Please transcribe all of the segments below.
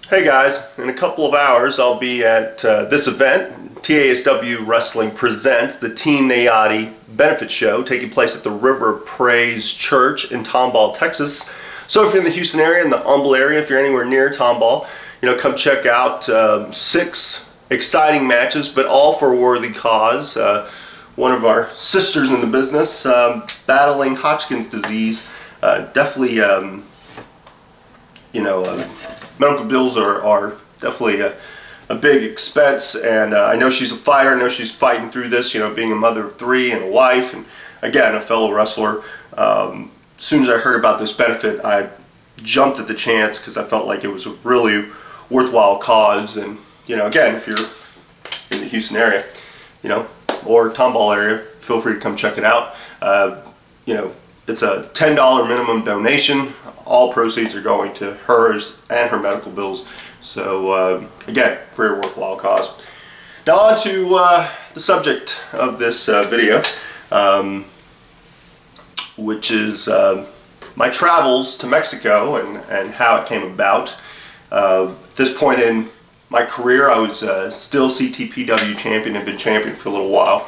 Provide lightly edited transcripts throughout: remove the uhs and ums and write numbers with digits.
Hey guys, in a couple of hours I'll be at this event. TASW Wrestling presents the Team Nayati Benefit Show taking place at the River Praise Church in Tomball, Texas. So if you're in the Houston area, in the Humble area, if you're anywhere near Tomball, come check out 6 exciting matches, but all for a worthy cause. One of our sisters in the business battling Hodgkin's disease. Definitely, medical bills are definitely a big expense, and I know she's a fighter. I know she's fighting through this, being a mother of 3 and a wife, and again, a fellow wrestler. As soon as I heard about this benefit, I jumped at the chance because I felt like it was a really worthwhile cause. And, again, if you're in the Houston area, or Tomball area, feel free to come check it out. It's a $10 minimum donation. All proceeds are going to hers and her medical bills. So, again, very worthwhile cause. Now on to the subject of this video, which is my travels to Mexico and how it came about. At this point in my career, I was still CTPW champion and been champion for a little while.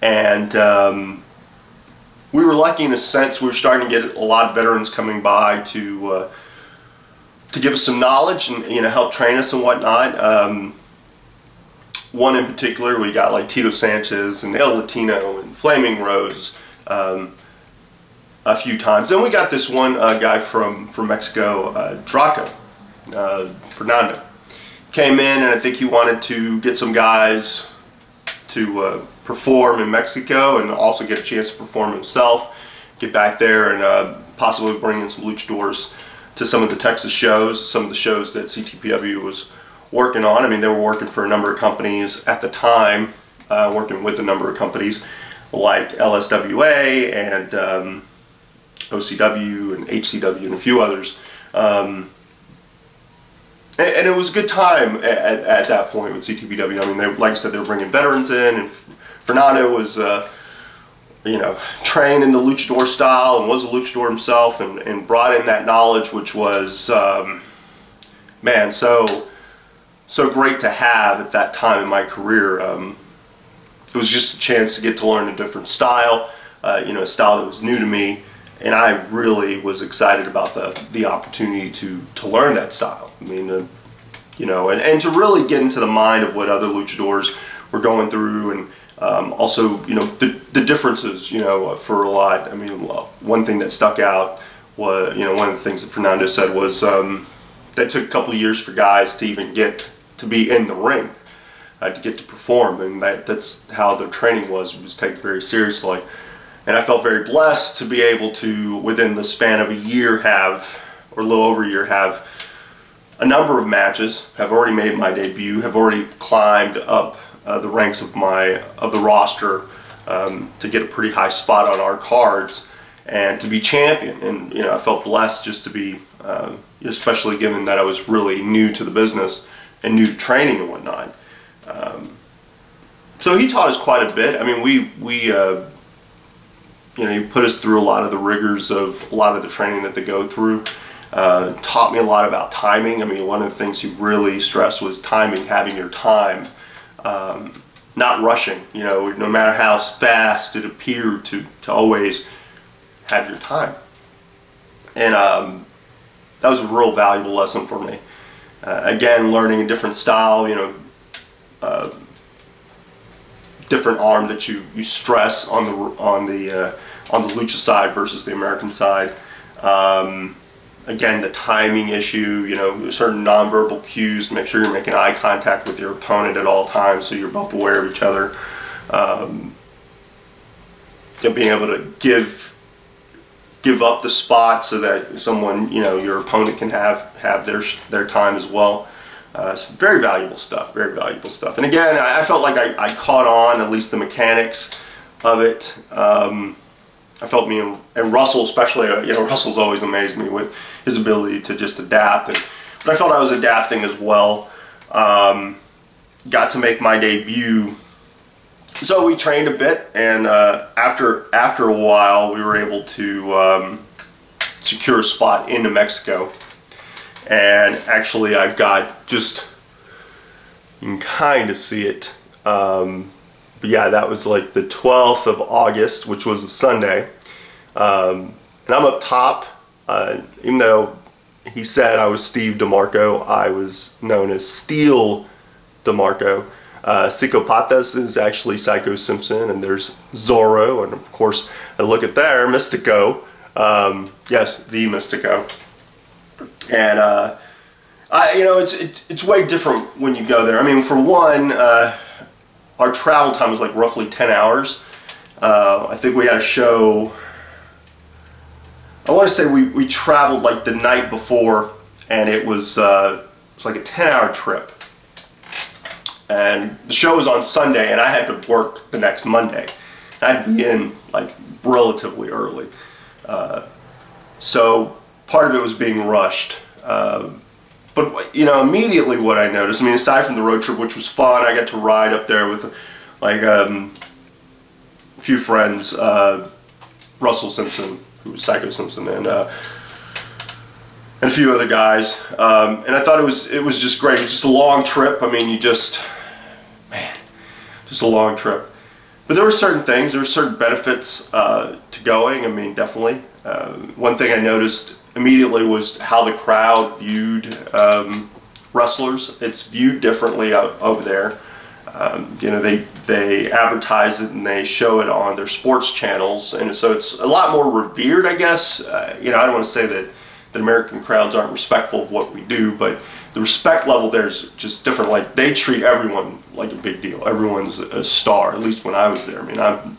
And we were lucky in a sense. We were starting to get a lot of veterans coming by to give us some knowledge and help train us and whatnot. One in particular, we got like Tito Sanchez and El Latino and Flaming Rose a few times. Then we got this one guy from Mexico, Draco, Fernando. Came in, and I think he wanted to get some guys to perform in Mexico and also get a chance to perform himself, get back there and possibly bring in some luchadors to some of the Texas shows, some of the shows that CTPW was working on. I mean, they were working for a number of companies at the time, working with a number of companies like LSWA and OCW and HCW and a few others. And it was a good time at that point with CTPW. I mean, like I said, they were bringing veterans in, and Fernando was, trained in the luchador style and was a luchador himself, and brought in that knowledge, which was, man, so great to have at that time in my career. It was just a chance to get to learn a different style, a style that was new to me, and I really was excited about the opportunity to learn that style. I mean, and to really get into the mind of what other luchadors were going through, and also, the differences, for a lot. I mean, one thing that stuck out was, one of the things that Fernando said was that took a couple of years for guys to even get to be in the ring, to get to perform, and that's how their training was taken very seriously. And I felt very blessed to be able to, within the span of a year, or a little over a year, have a number of matches, have already made my debut, have already climbed up the ranks of the roster to get a pretty high spot on our cards and to be champion. And I felt blessed just to be, especially given that I was really new to the business and new to training and whatnot. So he taught us quite a bit. I mean, he put us through a lot of the rigors of a lot of the training that they go through. Taught me a lot about timing. I mean, one of the things he really stressed was timing, having your time, not rushing. No matter how fast it appeared, to always have your time. And that was a real valuable lesson for me. Again, learning a different style, different arm that you stress on the lucha side versus the American side. Again, the timing issue, certain nonverbal cues, make sure you're making eye contact with your opponent at all times so you're both aware of each other. Being able to give up the spot so that someone, your opponent can have their time as well. It's very valuable stuff, very valuable stuff. And again, I felt like I caught on, at least the mechanics of it. I felt me and Russell especially, Russell's always amazed me with his ability to just adapt. But I felt I was adapting as well. Got to make my debut. So we trained a bit, and after a while we were able to secure a spot into Mexico. And actually I got just, you can kind of see it, but yeah, that was like the 12th of August, which was a Sunday. And I'm up top, even though he said I was Steve DeMarco, I was known as Steel DeMarco. Psychopathas is actually Psycho Simpson, and there's Zorro, and of course, I look at there, Mystico. Yes, the Mystico. And you know, it's way different when you go there. I mean, for one, our travel time was like roughly 10 hours. I think we had a show, I want to say we traveled like the night before, and it was like a 10-hour trip. And the show was on Sunday, and I had to work the next Monday. I had to be in like relatively early. So part of it was being rushed. But, you know, immediately what I noticed, I mean, aside from the road trip, which was fun, I got to ride up there with, like, a few friends, Russell Simpson, who was Psycho Simpson, and a few other guys. And I thought it was just great. It was just a long trip. I mean, man, just a long trip. But there were certain things, there were certain benefits to going. I mean, definitely. One thing I noticed immediately was how the crowd viewed wrestlers. It's viewed differently over there. You know, they advertise it and they show it on their sports channels, and so it's a lot more revered, I guess. You know, I don't want to say that American crowds aren't respectful of what we do, but the respect level there is just different. Like, they treat everyone like a big deal. Everyone's a star, at least when I was there. I mean, I'm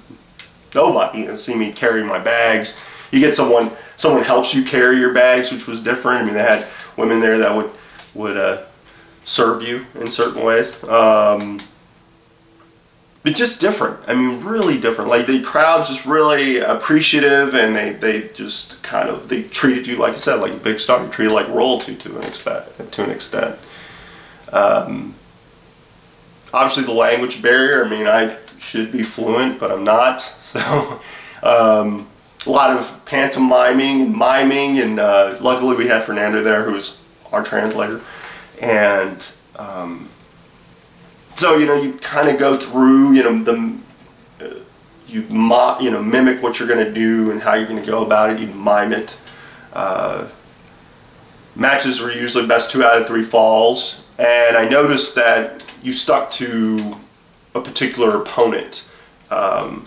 nobody. You know, see me carry my bags. You get someone helps you carry your bags, which was different. I mean, they had women there that would serve you in certain ways. But just different. I mean, really different. Like, the crowd's just really appreciative, and they just kind of, they treated you, like I said, like a big star. You treated like royalty to an extent. Obviously, the language barrier. I mean, I should be fluent, but I'm not. So, a lot of pantomiming and miming, and luckily we had Fernando there, who was our translator, and so, you know, you kind of go through, you know, you mimic what you're going to do and how you're going to go about it. You mime it. Matches were usually best 2 out of 3 falls, and I noticed that you stuck to a particular opponent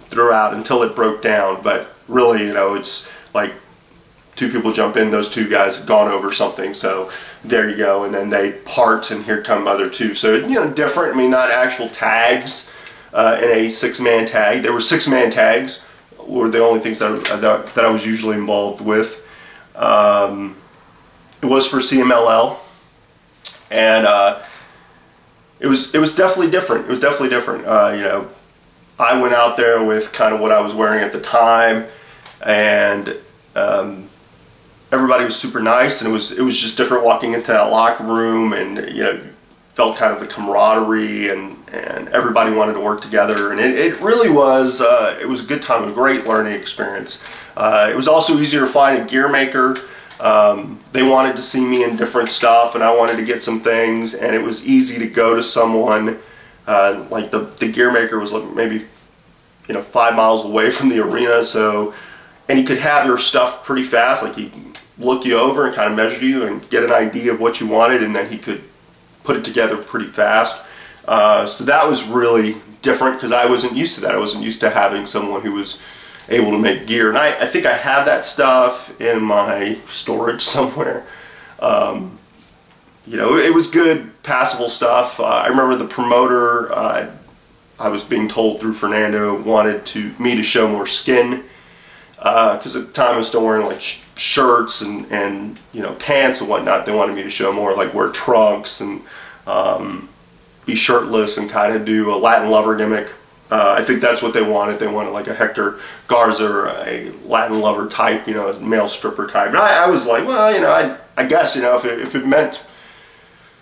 throughout until it broke down. But really, you know, it's like 2 people jump in, those 2 guys have gone over something, so there you go, and then they part, and here come other 2. So, you know, different. I mean, not actual tags in a 6-man tag. There were 6-man tags, were the only things that I was usually involved with. It was for CMLL, and it was definitely different. It was definitely different. You know, I went out there with kind of what I was wearing at the time, and everybody was super nice, and it was just different walking into that locker room, and, you know, felt kind of the camaraderie, and everybody wanted to work together, and it really was it was a good time, a great learning experience. It was also easier to find a gear maker. They wanted to see me in different stuff, and I wanted to get some things, and it was easy to go to someone like the gear maker was like maybe, you know, 5 miles away from the arena, so, and he could have your stuff pretty fast. Like, he look you over and kind of measure you and get an idea of what you wanted, and then he could put it together pretty fast. So that was really different, because I wasn't used to that. I wasn't used to having someone who was able to make gear, and I think I have that stuff in my storage somewhere. You know, it was good, passable stuff. I remember the promoter, I was being told through Fernando, wanted me to show more skin, because at the time I was still wearing like shirts and you know, pants and whatnot. They wanted me to show more, like wear trunks and be shirtless and kind of do a Latin lover gimmick. I think that's what they wanted. They wanted like a Hector Garza or a Latin lover type, you know, a male stripper type. And I was like, well, you know, I guess, you know, if it meant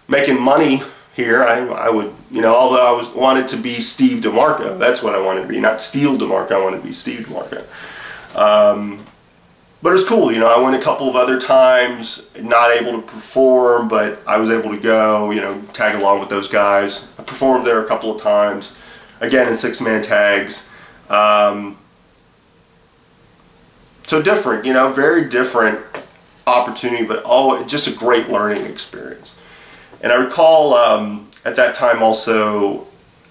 making money here, I would, you know, although I wanted to be Steve DeMarco. That's what I wanted to be, not Steel DeMarco. I wanted to be Steve DeMarco. But it was cool, you know. I went a couple of other times, not able to perform, but I was able to go, you know, tag along with those guys. I performed there a couple of times, again in 6-man tags. So different, you know, very different opportunity, but just a great learning experience. And I recall at that time also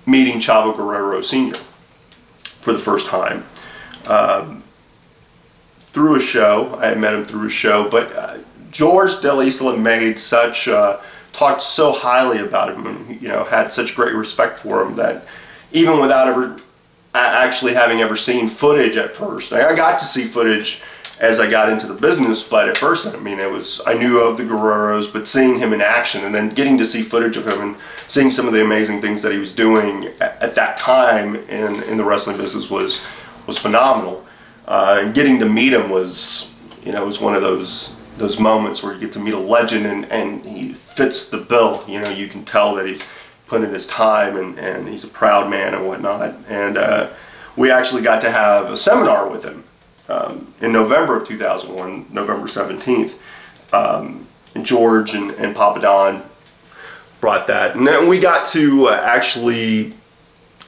meeting Chavo Guerrero Sr. for the first time. Through a show. I had met him through a show, but George Del Isla made such, talked so highly about him, and, you know, had such great respect for him, that even without ever actually having ever seen footage at first, I got to see footage as I got into the business, but at first, I mean, I knew of the Guerreros, but seeing him in action and then getting to see footage of him and seeing some of the amazing things that he was doing at that time in the wrestling business was phenomenal. And getting to meet him was, you know, was one of those moments where you get to meet a legend and he fits the bill. You know, you can tell that he's put in his time and he's a proud man and whatnot. And we actually got to have a seminar with him in November of 2001, November 17th. And George and Papa Don brought that. And then we got to actually,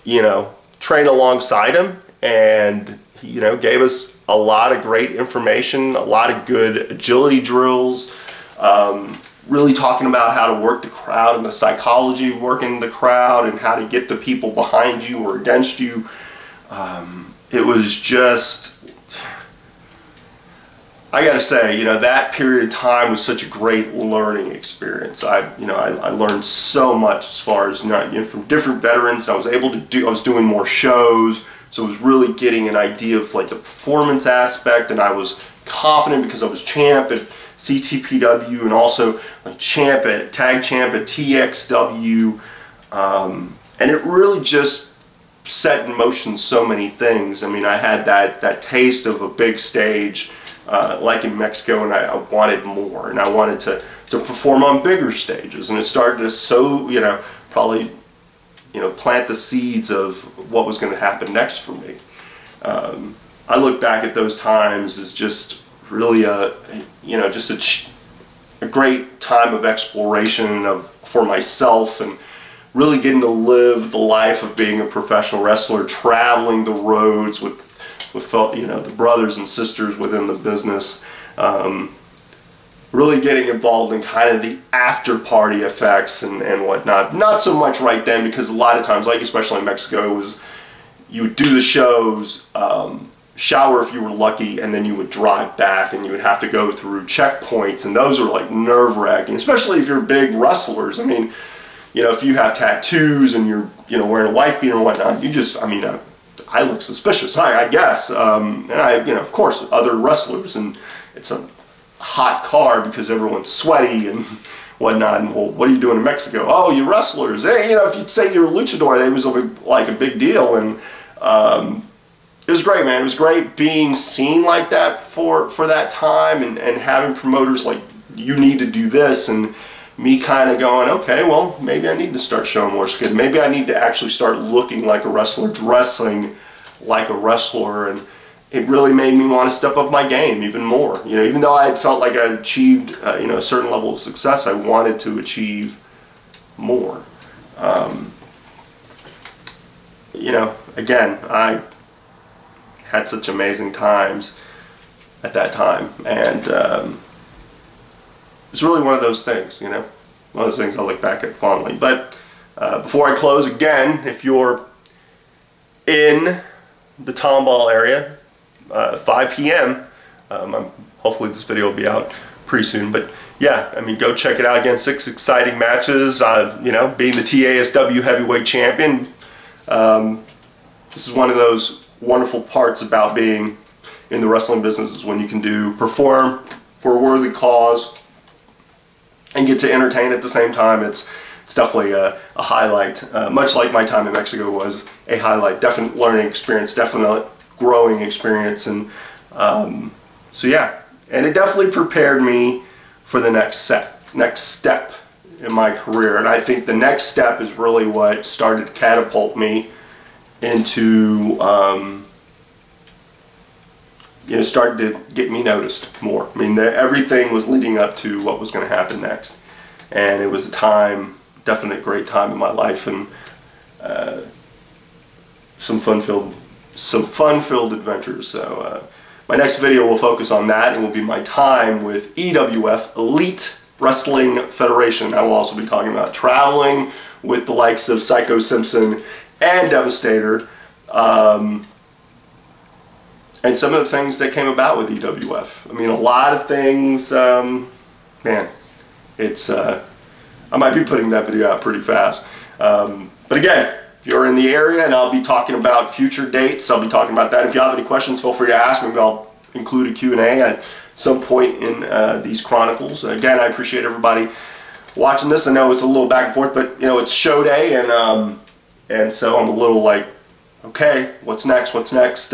you know, train alongside him, and you know, gave us a lot of great information, a lot of good agility drills, really talking about how to work the crowd and the psychology of working the crowd and how to get the people behind you or against you. It was just, I gotta say, you know, that period of time was such a great learning experience. I learned so much as far as, you know, from different veterans. I was doing more shows. So I was really getting an idea of like the performance aspect, and I was confident because I was champ at CTPW and also a tag champ at TXW, and it really just set in motion so many things. I mean, I had that taste of a big stage, like in Mexico, and I wanted more, and I wanted to perform on bigger stages, and it started to you know, probably, you know, plant the seeds of what was going to happen next for me. I look back at those times as just really you know, just a great time of exploration for myself, and really getting to live the life of being a professional wrestler, traveling the roads with you know, the brothers and sisters within the business. Really getting involved in kind of the after party effects and whatnot. Not so much right then, because a lot of times, like especially in Mexico, it was you would do the shows, shower if you were lucky, and then you would drive back and you would have to go through checkpoints, and those are like nerve-wracking, especially if you're big wrestlers. I mean, you know, if you have tattoos and you're, you know, wearing a wife beater and whatnot, you just, I mean, I look suspicious, I guess. And you know, of course, other wrestlers, and it's a hot car because everyone's sweaty and whatnot, and well, what are you doing in Mexico? Oh, you wrestlers. Hey, you know, if you'd say you're a luchador, it was like a big deal, and it was great, man. It was great being seen like that for that time, and having promoters like, you need to do this, and me kind of going, okay, well, maybe I need to start showing more skin. Maybe I need to actually start looking like a wrestler, dressing like a wrestler, and it really made me want to step up my game even more. You know, even though I had felt like I had achieved, you know, a certain level of success, I wanted to achieve more. You know, again, I had such amazing times at that time, and it's really one of those things, you know, one of those things I look back at fondly. But before I close, again, if you're in the Tomball area, 5 p.m. Hopefully this video will be out pretty soon, but yeah, I mean, go check it out. Again, 6 exciting matches. You know, being the TASW heavyweight champion, this is one of those wonderful parts about being in the wrestling business, is when you can perform for a worthy cause and get to entertain at the same time. It's definitely a highlight, much like my time in Mexico was a highlight. Definite learning experience, definite growing experience, and so yeah, and it definitely prepared me for the next step in my career. And I think the next step is really what started to catapult me into started to get me noticed more. I mean, everything was leading up to what was going to happen next, and it was a time, definite great time in my life, and some fun-filled adventures. So my next video will focus on that, and will be my time with EWF, Elite Wrestling Federation. I will also be talking about traveling with the likes of Psycho Simpson and Devastator, and some of the things that came about with EWF. I mean, a lot of things, man, it's, I might be putting that video out pretty fast. But again, if you're in the area, and I'll be talking about future dates, I'll be talking about that. If you have any questions, feel free to ask. Maybe I'll include a Q&A at some point in these Chronicles. Again, I appreciate everybody watching this. I know it's a little back and forth, but it's show day, and so I'm a little like, okay, what's next? What's next?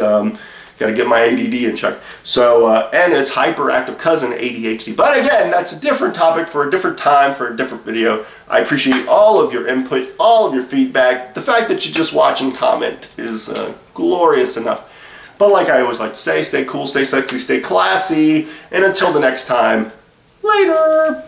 Got to get my ADD in check. So, and it's hyperactive cousin ADHD. But again, that's a different topic for a different time, for a different video. I appreciate all of your input, all of your feedback. The fact that you just watch and comment is glorious enough. But like I always like to say, stay cool, stay sexy, stay classy. And until the next time, later.